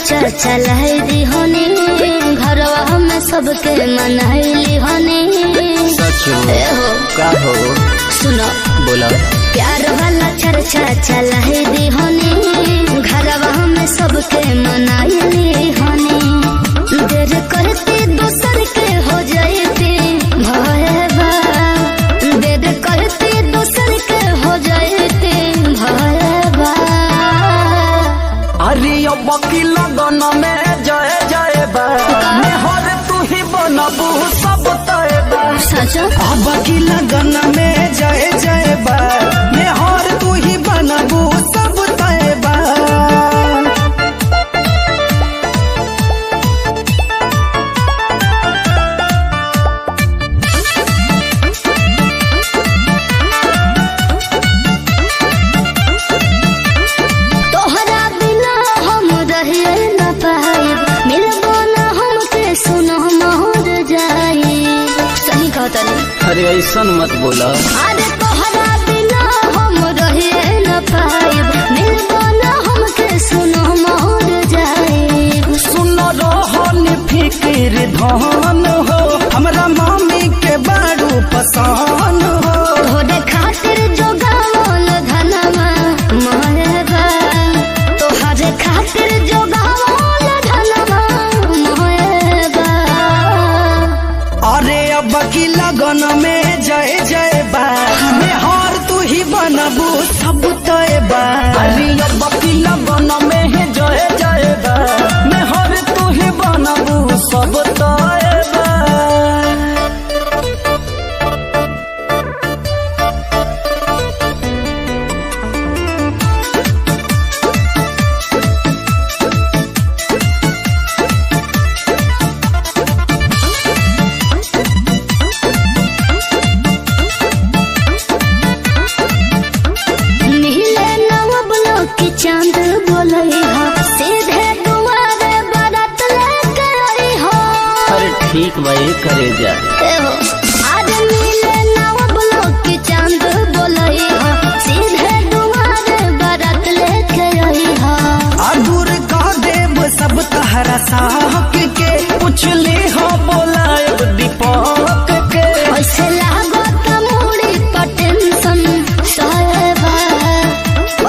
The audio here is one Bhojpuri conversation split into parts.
चर्चा चलाई दी होनी, घरवा में सबके मनाइली होनी। सच हो का हो सुनो बोला, प्यार वाला चर्चा चलाई दी होनी, घरवा में सबके मनाइली होनी। देर करती दूसर के हो जाती भयबा, देर करती दूसर के हो जाती भयबा। अरे बकी लगन में जय जय बा, हर तू ही बनबू सब तय बा। बकी लगन में जय जय बा, हर तू ही बनबू सब तय बा। अरे ऐसा मत बोला, अरे तोहरा बिना हम रहे न पाइब, मिलबो न हमके सुनो मोर जाइब। सुनो रोहन फिक्र धन हो, हमरा मामी के बारू पसान हो। तोहरे खातिर जो गावल धनमा मोहबा, तोहरे खातिर जो गावल धनमा मोहबा। अरे अब की लगन में जय जय बा, हर तू ही बनबू सब तय बा। अरे अब की लगन में जय जय बा, हर तू ही बनबू सब तय बा। चांद बोलई हो, सीधे दुआरे बारात लेके आई हो। अरे ठीक भाई करे जा आज मिले नव ब्लॉक की चांद बोलई हो, सीधे दुआरे बारात लेके आई हो। दूर का देव सब तहरा साहक के, पूछ ले हो बोला दीपक के। ऐसे लागो तमुड़ी पर टेंशन सहबा,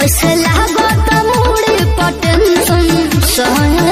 ऐसे लागो तमुड़ी पर टेंशन सहबा।